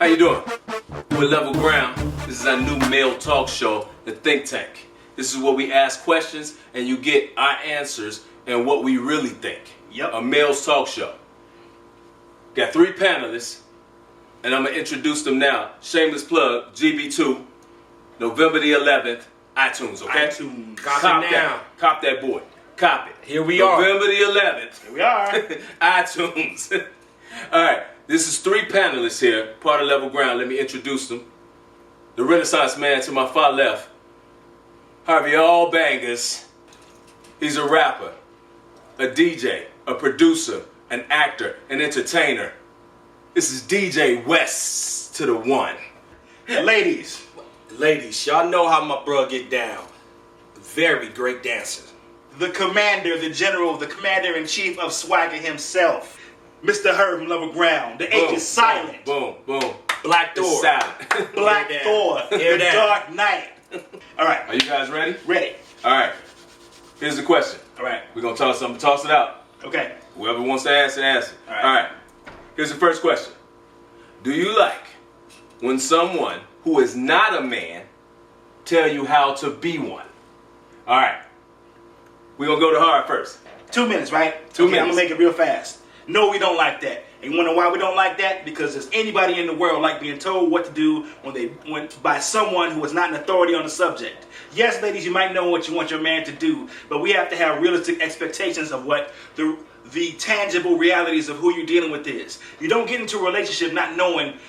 How you doing? We're Level Ground. This is our new male talk show, The Think Tank. This is where we ask questions and you get our answers and what we really think. Yep. A male's talk show. Got 3 panelists, and I'm going to introduce them now. Shameless plug, GB2, November the 11th, iTunes, okay? iTunes. Cop that. Cop that boy. Cop it. Here we are. November the 11th. Here we are. iTunes. All right. This is 3 panelists here, part of Level Ground. Let me introduce them. The Renaissance man to my far left, Harvey Allbangers. He's a rapper, a DJ, a producer, an actor, an entertainer. This is DJ West to the one. Ladies, y'all know how my bro get down. Very great dancer. The commander, the general, the commander-in-chief of Swagger himself. Mr. Herb from Level Ground. The H is silent. Boom, boom. Black Thor. It's silent. Black Thor. Hear The that. Dark Knight. All right. Are you guys ready? Ready. All right. Here's the question. All right. We're going to toss something. Toss it out. Okay. Whoever wants to answer, answer. All right. All right. Here's the first question. Do you like when someone who is not a man tell you how to be one? All right. We're going to go to Hard first. 2 minutes, right? 2 minutes. I'm going to make it real fast. No, we don't like that. And you want to know why we don't like that? Because there's anybody in the world like being told what to do by someone who is not an authority on the subject. Yes, ladies, you might know what you want your man to do, but we have to have realistic expectations of what the tangible realities of who you're dealing with is. You don't get into a relationship not knowing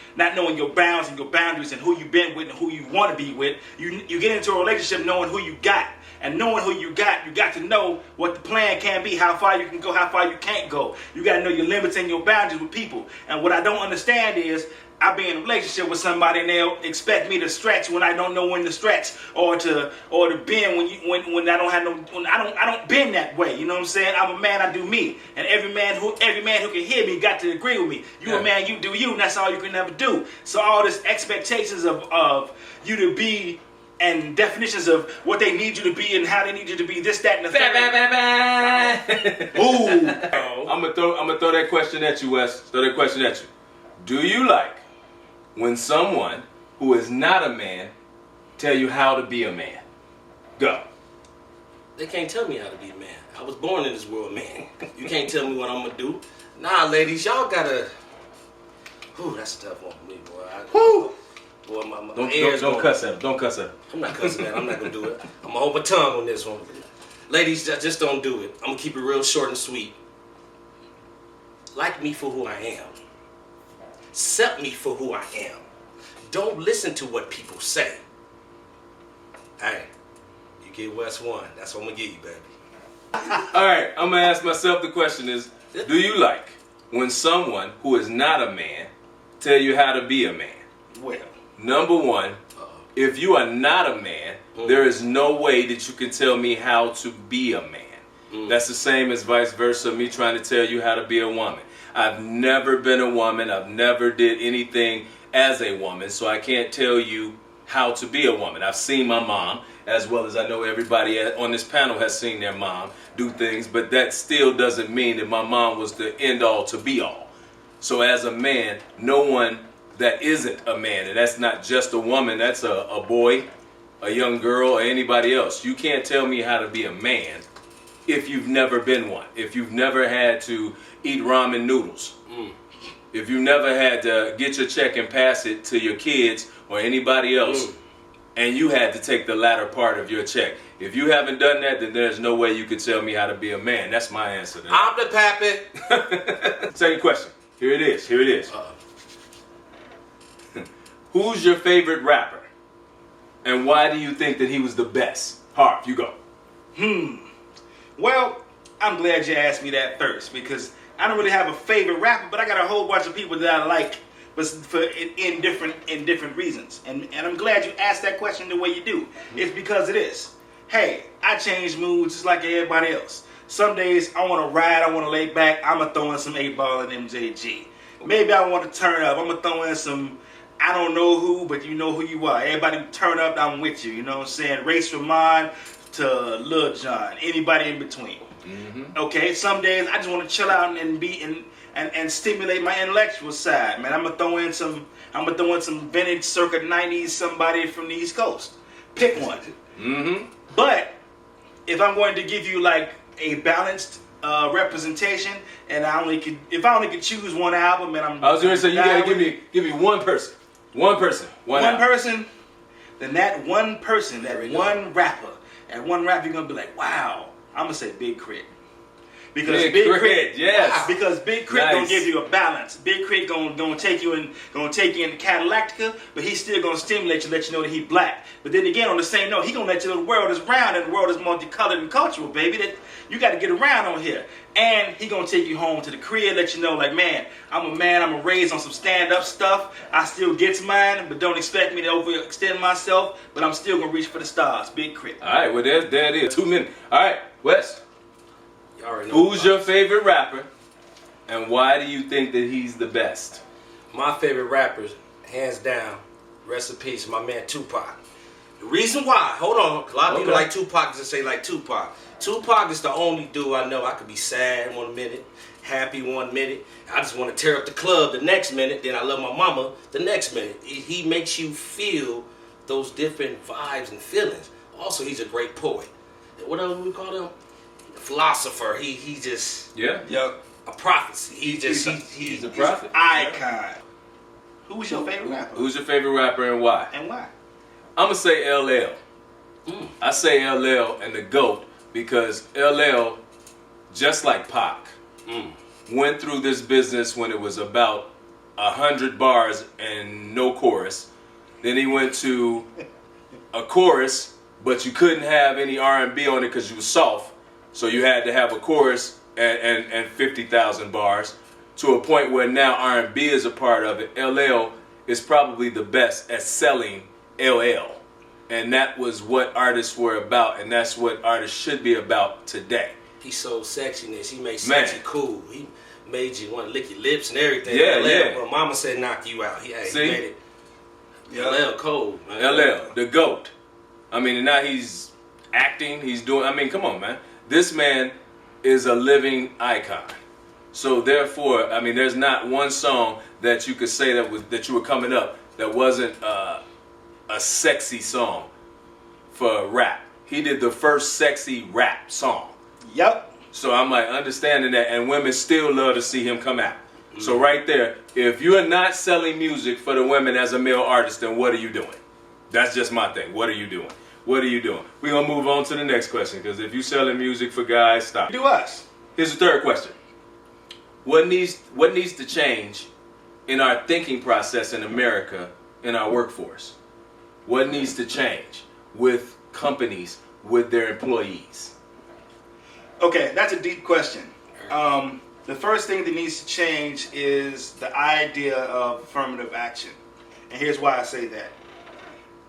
your bounds and your boundaries and who you've been with and who you want to be with. You get into a relationship knowing who you got. And knowing who you got to know what the plan can be, how far you can go, how far you can't go. You got to know your limits and your boundaries with people. And what I don't understand is I be in a relationship with somebody and they'll expect me to stretch when I don't know when to stretch, or to bend when I don't bend that way. You know what I'm saying? I'm a man, I do me. And every man who can hear me got to agree with me. You a man, you do you, and that's all you can ever do. So all this expectations of you to be, and definitions of what they need you to be and how they need you to be, this, that, and the third. Ooh. I'm gonna throw that question at you, Wes. Throw that question at you. Do you like when someone who is not a man tell you how to be a man? Go. They can't tell me how to be a man. I was born in this world, man. You can't tell me what I'm gonna do. Nah, ladies, y'all gotta. Whew, that's a tough one for me, boy. Whew. Boy, my Don't cuss at him. Don't cuss at him. I'm not cussing that. I'm not gonna do it. I'm gonna hold my tongue on this one. Ladies, just don't do it. I'm gonna keep it real short and sweet. Like me for who I am. Accept me for who I am. Don't listen to what people say. Hey, you get West 1. That's what I'm gonna give you, baby. All right, I'm gonna ask myself the question is, do you like when someone who is not a man tell you how to be a man? Well. Number one, if you are not a man, there is no way that you can tell me how to be a man. That's the same as vice versa, me trying to tell you how to be a woman. I've never been a woman. I've never did anything as a woman, so I can't tell you how to be a woman. I've seen my mom, as well as I know everybody on this panel has seen their mom do things, but that still doesn't mean that my mom was the end all to be all. So as a man, no one that isn't a man, and that's not just a woman, that's a boy, a young girl, or anybody else. You can't tell me how to be a man if you've never been one, if you've never had to eat ramen noodles, if you never had to get your check and pass it to your kids or anybody else, and you had to take the latter part of your check. If you haven't done that, then there's no way you could tell me how to be a man. That's my answer to that. I'm the pappy. Second question. Here it is. Who's your favorite rapper? And why do you think that he was the best? Harv, you go. Well, I'm glad you asked me that first, because I don't really have a favorite rapper, but I got a whole bunch of people that I like, but in different reasons. And I'm glad you asked that question the way you do. It's because it is. Hey, I change moods just like everybody else. Some days I want to ride, I want to lay back, I'm going to throw in some 8-Ball and MJG. Maybe I want to turn up, I'm going to throw in some, I don't know who, but you know who you are. Everybody turn up, I'm with you. You know what I'm saying? Race from mine to Lil Jon, anybody in between. Okay, some days I just want to chill out and be and stimulate my intellectual side. Man, I'm gonna throw in some vintage circa '90s somebody from the East Coast. Pick one. But if I'm going to give you like a balanced representation, and if I only could choose one album, and I was going to say you got to give me one person, one album. person. Then that one person, that one rapper, you're gonna be like, wow. I'm gonna say Big Crit. Because Big Crit, yes. Because Big Crit gonna give you a balance. Big Crit gonna take you into Cadillactica, but he's still gonna stimulate you, let you know that he black. But then again, on the same note, he gonna let you know the world is round and the world is multicolored and cultural, baby. That you got to get around on here. And he gonna take you home to the crib, let you know, like, man, I'm raised on some stand-up stuff. I still gets mine, but don't expect me to overextend myself. But I'm still gonna reach for the stars. Big Crit. All right, well there it is. 2 minutes. All right, Wes. Who's your favorite rapper, and why do you think that he's the best? My favorite rappers, hands down, rest in peace, my man Tupac. The reason why, hold on, 'cause a lot of people like Tupac just say like Tupac. Tupac is the only dude I know I could be sad 1 minute, happy 1 minute. I just want to tear up the club the next minute, then I love my mama the next minute. He makes you feel those different vibes and feelings. Also, he's a great poet. What else do we call him? Philosopher. He just a prophecy. He's a prophet. Icon. Who's your favorite rapper? Who's your favorite rapper and why? And why? I'm gonna say LL. I say LL and the GOAT because LL, just like Pac, went through this business when it was about 100 bars and no chorus. Then he went to a chorus, but you couldn't have any R&B on it because you was soft. So you had to have a chorus and 50,000 bars, to a point where now R&B is a part of it. LL is probably the best at selling LL. And that was what artists were about, and that's what artists should be about today. He sold sexiness. He made sexy cool. He made you want to lick your lips and everything. Yeah. But mama said knock you out. He made it. LL cold, man. LL, the GOAT. I mean, and now he's acting, he's doing, I mean, come on, man. This man is a living icon. So therefore, I mean, there's not one song that you could say that you were coming up that wasn't a sexy song for rap. He did the first sexy rap song. Yep. So I'm like understanding that, and women still love to see him come out. So right there, if you're not selling music for the women as a male artist, then what are you doing? That's just my thing. What are you doing? What are you doing? We're going to move on to the next question, because if you're selling music for guys, stop. Do us. Here's the third question. What needs to change in our thinking process in America, in our workforce? What needs to change with companies, with their employees? Okay, that's a deep question. The first thing that needs to change is the idea of affirmative action. And here's why I say that.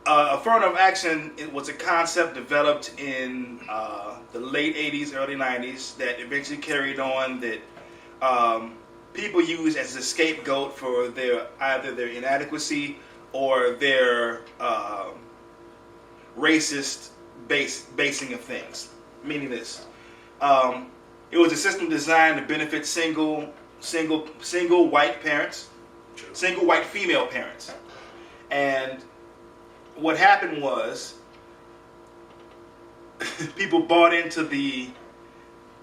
Affirmative action, it was a concept developed in the late 80s, early 90s that eventually carried on, that people use as a scapegoat for either their inadequacy or their racist basing of things. Meaning this. It was a system designed to benefit single white parents, single white female parents. And what happened was people bought into the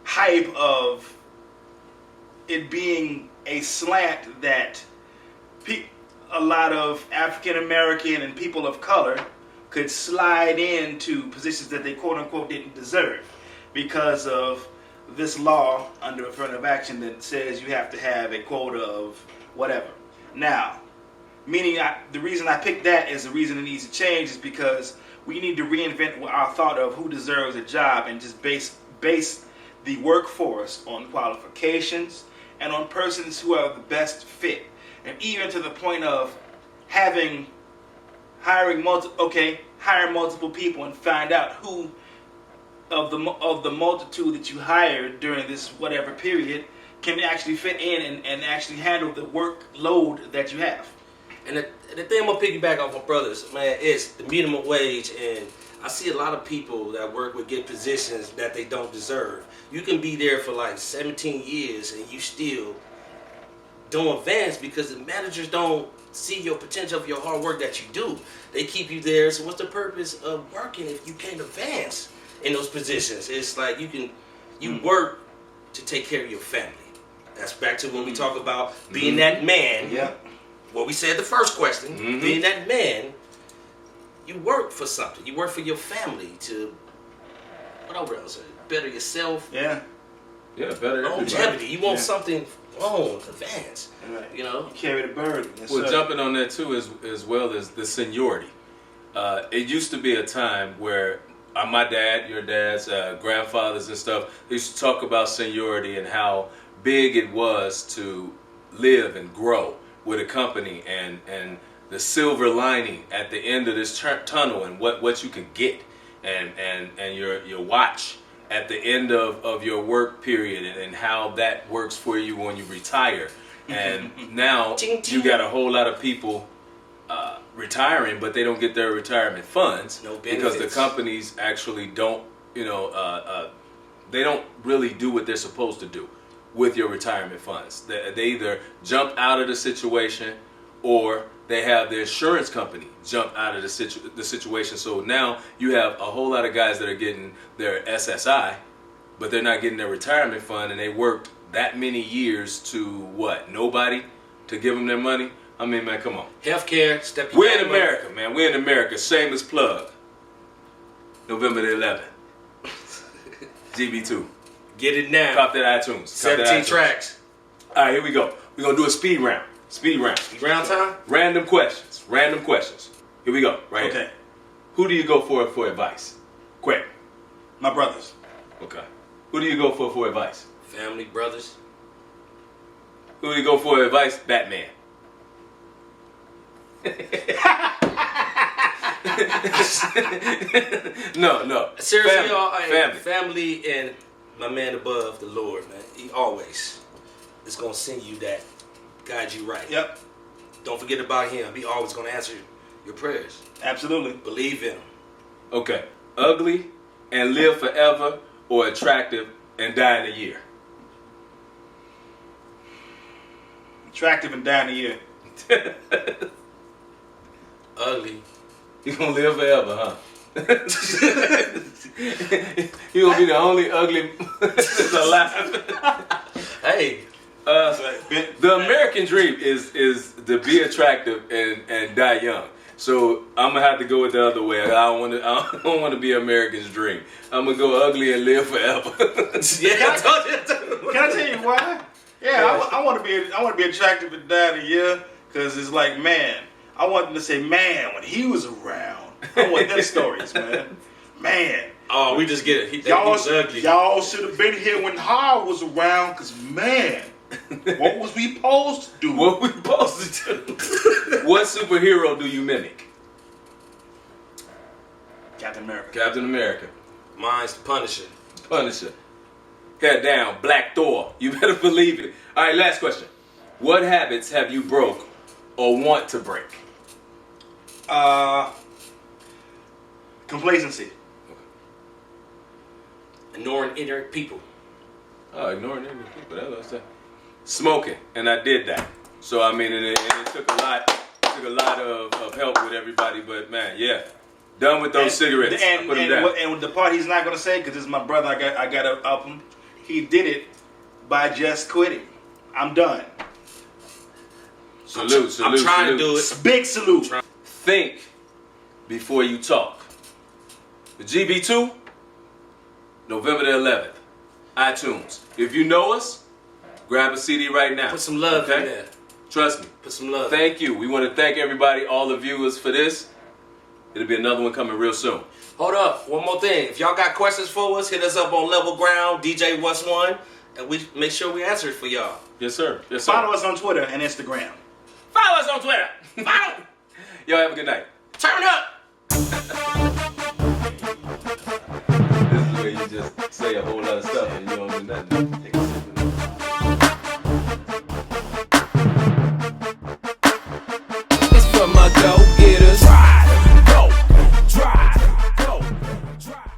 hype of it being a slant that a lot of African American and people of color could slide into positions that they quote unquote didn't deserve because of this law under affirmative action that says you have to have a quota of whatever. Now, meaning the reason I picked that as the reason it needs to change is because we need to reinvent our thought of who deserves a job and just base the workforce on qualifications and on persons who are the best fit. And even to the point of hiring multiple people and find out who of the multitude that you hired during this whatever period can actually fit in and actually handle the workload that you have. And the thing I'm gonna piggyback off my brothers, man, is the minimum wage, and I see a lot of people that work with get positions that they don't deserve. You can be there for like 17 years and you still don't advance because the managers don't see your potential of your hard work that you do. They keep you there. So what's the purpose of working if you can't advance in those positions? It's like you work to take care of your family. That's back to when we talk about being that man. Yeah. What we said the first question, being that man, you work for something. You work for your family to, what else? Better yourself. Yeah. Yeah, better Longevity. You want Yeah. something long, advance. Right. You know? You carry the burden. Yes, Well, sir. jumping on that too, as well as the seniority. It used to be a time where my dad, your dad's grandfathers and stuff, they used to talk about seniority and how big it was to live and grow with a company, and the silver lining at the end of this tunnel, and what you can get, and your watch at the end of your work period, and how that works for you when you retire. And now you got a whole lot of people retiring, but they don't get their retirement funds No because the benefits. companies actually don't, they don't really do what they're supposed to do with your retirement funds. They either jump out of the situation, or they have the insurance company jump out of the situation. So now you have a whole lot of guys that are getting their SSI, but they're not getting their retirement fund, and they worked that many years to what? Nobody to give them their money? I mean, man, come on. Healthcare, step your We're in game up. America, man. We're in America. Shameless plug. November the 11th. GB2. Get it now. Cop that iTunes. Cop 17 that iTunes. tracks. All right, here we go. We're going to do a speed round. Speed round. Round time? Random questions. Random questions. Here we go. Right Okay. here. Who do you go for advice? Quick. My brothers. Okay. Who do you go for advice? Family, brothers. Who do you go for advice? Batman. No. Seriously, family. y'all, Family. family and my man above, the Lord, man. He always is going to send you that, guide you right. Yep. Don't forget about him. He always going to answer your prayers. Absolutely. Believe in him. Okay. Ugly and live forever, or attractive and die in a year? Attractive and down the year. Ugly. You gonna live forever, huh? You gonna be the only ugly that's alive. Hey. The American dream is to be attractive and die young. So I'm gonna have to go with the other way. I don't want to be American's dream. I'm gonna go ugly and live forever. Yeah, I told you. Can I tell you why? Yeah, I want to be attractive and down the year, because it's like, man, I want them to say, man, when he was around. I want them stories, man. Man. Oh, we just get it. He Y'all, was ugly. y'all should have been here when Howard was around, because, man, what was we supposed to do? What we supposed to do? What superhero do you mimic? Captain America. Captain America. Mine's the Punisher. Punisher. Head down. Black Thor. You better believe it. All right, last question. What habits have you broke or want to break? Complacency. Ignoring ignorant people. Oh, ignoring ignorant people. That's what I said. Smoking, and I did that. So I mean, and it took a lot. Took a lot of help with everybody, but man, yeah, done with those cigarettes. I put them down. And the part he's not going to say, because this is my brother, I got to up him. He did it by just quitting. I'm done. Salute. I'm trying to do it. Big salute. Think before you talk. The GB2, November the 11th, iTunes. If you know us, grab a CD right now. Put some love in there. Trust me. Put some love. Thank you. We want to thank everybody, all the viewers, for this. It'll be another one coming real soon. Hold up. One more thing. If y'all got questions for us, hit us up on Level Ground, DJ What's One, and we make sure we answer it for y'all. Yes, sir. Yes, sir. Follow us on Twitter and Instagram. Follow us on Twitter. Follow. Y'all have a good night. Turn up. This is where you just say a whole lot of stuff and you don't do nothing.